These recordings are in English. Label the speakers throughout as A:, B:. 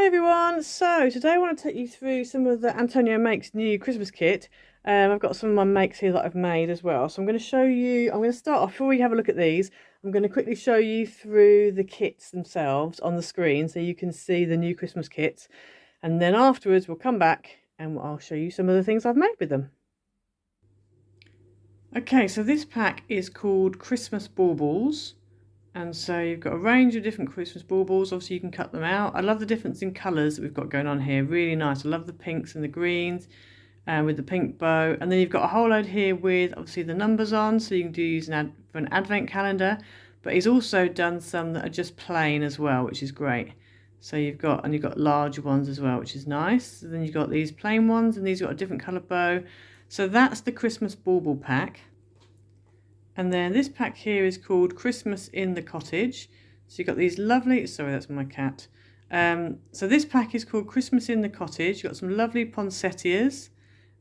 A: Hey everyone, so today I want to take you through some of the Antonio Makes new Christmas kit. I've got some of my makes here that I've made as well. So I'm going to show you, I'm going to start off, before we have a look at these, I'm going to quickly show you through the kits themselves on the screen so you can see the new Christmas kits. And then afterwards we'll come back and I'll show you some of the things I've made with them. Okay, so this pack is called Christmas Baubles. And so you've got a range of different Christmas baubles. Obviously you can cut them out. I love the difference in colours that we've got going on here. Really nice. I love the pinks and the greens with the pink bow. And then you've got a whole load here with obviously the numbers on. So you can use for an advent calendar. But he's also done some that are just plain as well, which is great. So you've got larger ones as well, which is nice. And then you've got these plain ones and these have got a different colour bow. So that's the Christmas bauble pack. And then this pack here is called Christmas in the Cottage. So you've got these lovely, sorry, that's my cat. So this pack is called Christmas in the Cottage. You've got some lovely poinsettias,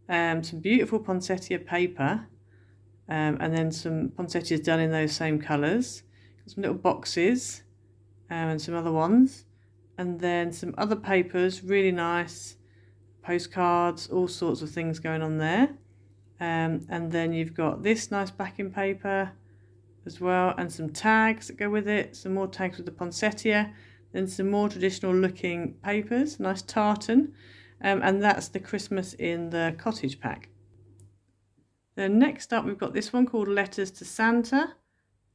A: some beautiful poinsettia paper, and then some poinsettias done in those same colours. Got some little boxes and some other ones. And then some other papers, really nice, postcards, all sorts of things going on there. And then you've got this nice backing paper as well, and some tags that go with it, some more tags with the poinsettia, then some more traditional looking papers, nice tartan, and that's the Christmas in the Cottage pack. Then next up we've got this one called Letters to Santa,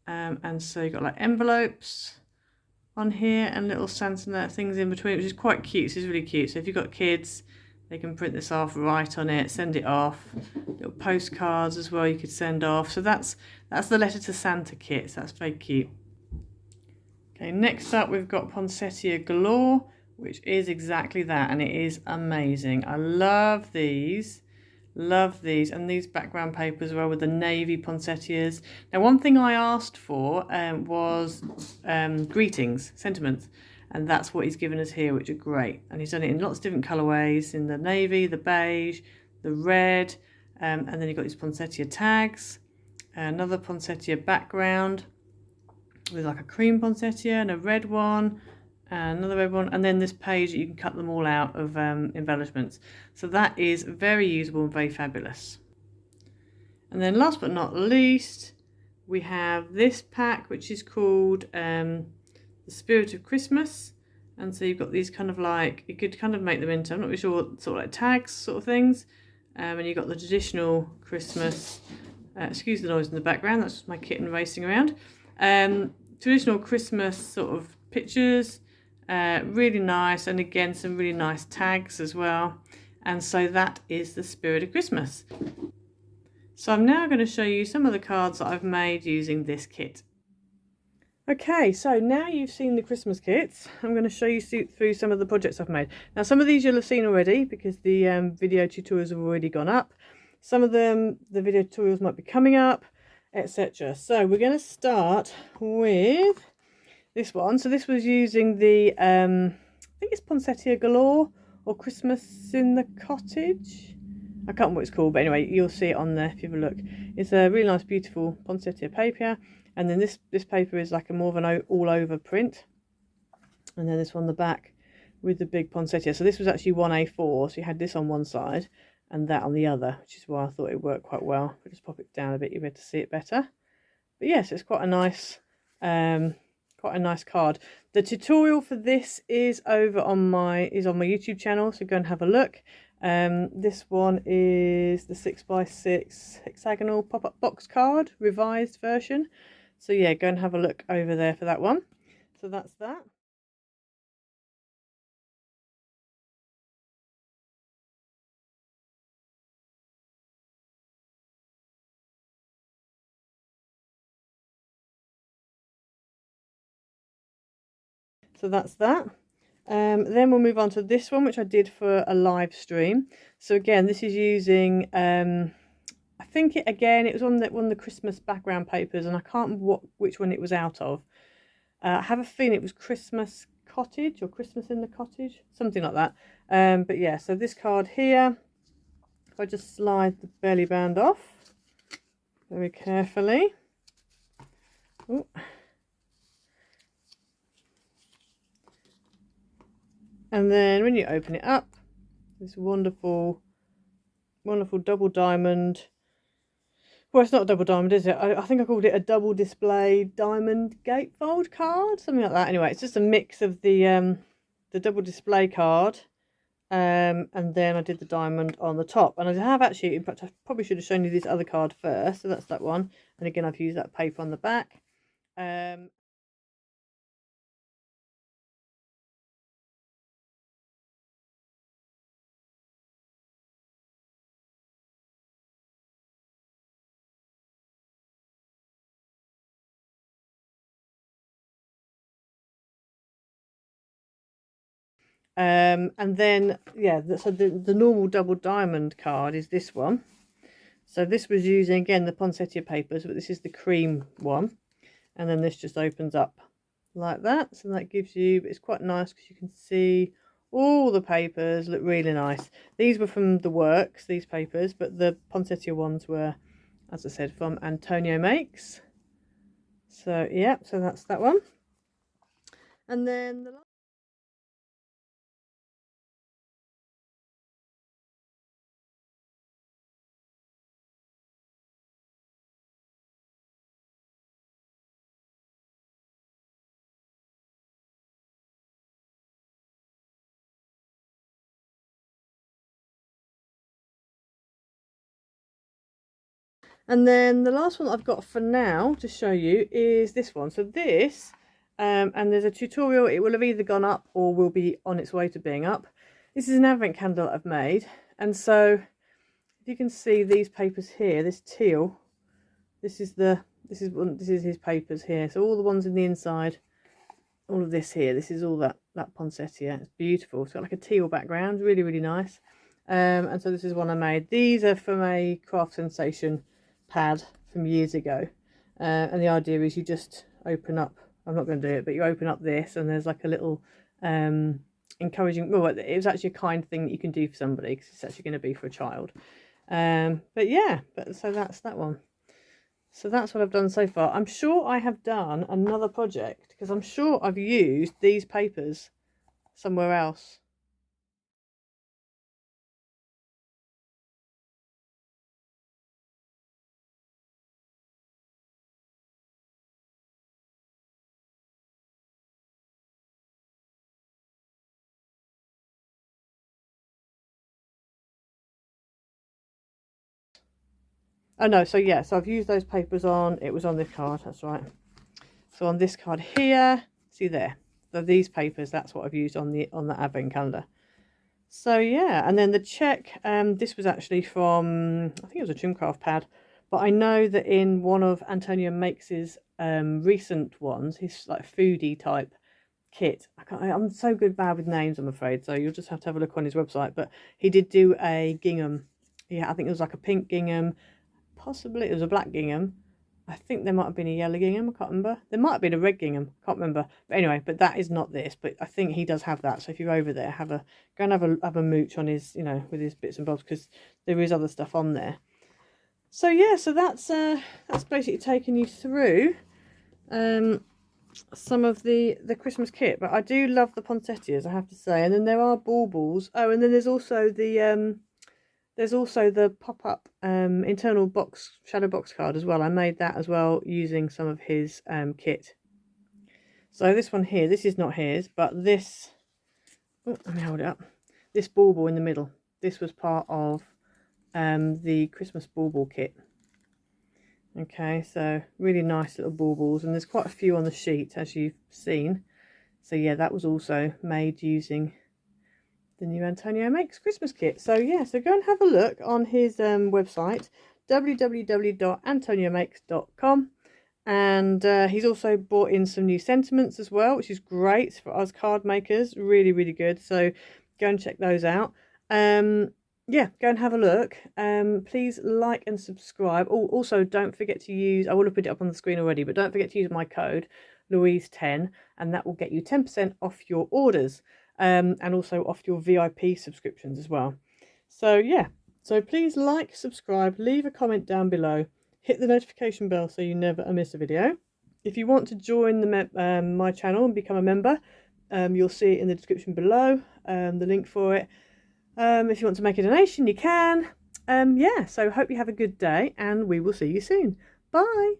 A: and so you've got like envelopes on here and little Santa things in between, which is quite cute. This is really cute. So if you've got kids, they can print this off, write on it, send it off. Little postcards as well you could send off. So that's the Letter to Santa kit. So that's very cute. Okay, next up we've got Poinsettia Galore, which is exactly that, and it is amazing. I love these. Love these, and these background papers as well with the navy poinsettias. Now, one thing I asked for was greetings, sentiments. And that's what he's given us here, which are great. And he's done it in lots of different colourways, in the navy, the beige, the red, and then you've got these poinsettia tags, another poinsettia background with like a cream poinsettia and a red one, and another red one, and then this page you can cut them all out of embellishments. So that is very usable and very fabulous. And then last but not least, we have this pack, which is called The Spirit of Christmas. And so you've got these kind of like, you could kind of make them into, I'm not really sure what, sort of like tags sort of things. And you've got the traditional Christmas, excuse the noise in the background, that's just my kitten racing around. Traditional Christmas sort of pictures, really nice, and again some really nice tags as well. And so that is the Spirit of Christmas. So I'm now going to show you some of the cards that I've made using this kit. Okay, so now you've seen the Christmas kits, I'm going to show you through some of the projects I've made. Now, some of these you'll have seen already because the video tutorials have already gone up. Some of them, the video tutorials might be coming up, etc. So we're going to start with this one. So this was using the, I think it's Poinsettia Galore or Christmas in the Cottage. I can't remember what it's called, but anyway, you'll see it on there if you have a look. It's a really nice, beautiful poinsettia paper. And then this paper is like a more of an all-over print. And then this one on the back with the big poinsettia. So this was actually 1A4, so you had this on one side and that on the other, which is why I thought it worked quite well. If I just pop it down a bit, you'll be able to see it better. But yes, it's quite a nice card. The tutorial for this is over on my YouTube channel, so go and have a look. This one is the 6x6 hexagonal pop-up box card, revised version. So yeah, go and have a look over there for that one. So that's that. So that's that. Then we'll move on to this one, which I did for a live stream. So again, this is using I think it was on one of the Christmas background papers, and I can't remember which one it was out of. I have a feeling it was Christmas Cottage or Christmas in the Cottage, something like that. But yeah, so this card here, if I just slide the belly band off very carefully. Ooh. And then when you open it up, this wonderful double diamond. Well, it's not a double diamond, is it? I think I called it a double display diamond gatefold card, something like that. Anyway, it's just a mix of the double display card, and then I did the diamond on the top. And I have actually, in fact, I probably should have shown you this other card first. So that's that one. And again, I've used that paper on the back. And then, yeah, so the normal double diamond card is this one. So this was using, again, the poinsettia papers, but this is the cream one. And then this just opens up like that. So that gives you, it's quite nice because you can see all the papers look really nice. These were from the works, these papers, but the poinsettia ones were, as I said, from Antonio Makes. So, yeah, so that's that one. And then the last one I've got for now to show you is this one. So this, and there's a tutorial, it will have either gone up or will be on its way to being up. This is an advent candle that I've made. And so if you can see these papers here, this teal, this is his papers here. So all the ones in the inside, all of this here, this is all that poinsettia. It's beautiful. It's got like a teal background, really, really nice. And so this is one I made. These are from a Craft Sensation pad from years ago. And the idea is you just open up, I'm not going to do it, but you open up this and there's like a little encouraging, well, it was actually a kind thing that you can do for somebody because it's actually going to be for a child. But yeah, so that's that one. So that's what I've done so far. I'm sure I have done another project because I'm sure I've used these papers somewhere else. Oh no, so yeah, so I've used those papers on, it was on this card, that's right. So on this card here, see there, so these papers, that's what I've used on the advent calendar. So yeah, and then the check, this was actually from, I think it was a Trimcraft pad, but I know that in one of Antonio Makes's recent ones, his like foodie type kit, I'm so bad with names, I'm afraid, so you'll just have to have a look on his website, but he did do a gingham, yeah, I think it was like a pink gingham, possibly it was a black gingham. I think there might have been a yellow gingham, I can't remember. There might have been a red gingham, can't remember. But anyway, but that is not this. But I think he does have that. So if you're over there, go and have a mooch on his, with his bits and bobs, because there is other stuff on there. So yeah, so that's basically taking you through some of the Christmas kit. But I do love the poinsettias, I have to say. And then there are baubles. Oh, and then there's also the pop-up internal shadow box card as well. I made that as well using some of his kit. So this one here, this is not his, but this, let me hold it up. This bauble in the middle, this was part of the Christmas bauble kit. Okay, so really nice little baubles, and there's quite a few on the sheet as you've seen. So yeah, that was also made using the new Antonio Makes Christmas kit. So yeah, so go and have a look on his website, www.antoniomakes.com, and he's also brought in some new sentiments as well, which is great for us card makers. Really, really good. So go and check those out. Yeah, go and have a look. Please like and subscribe. Oh, also don't forget to use, I will have put it up on the screen already, but don't forget to use my code Louise10, and that will get you 10% off your orders. And also off your VIP subscriptions as well. So yeah, so please like, subscribe, leave a comment down below, hit the notification bell so you never miss a video. If you want to join my channel and become a member, you'll see it in the description below. the link for it. If you want to make a donation, you can. Yeah, so hope you have a good day, and we will see you soon. Bye.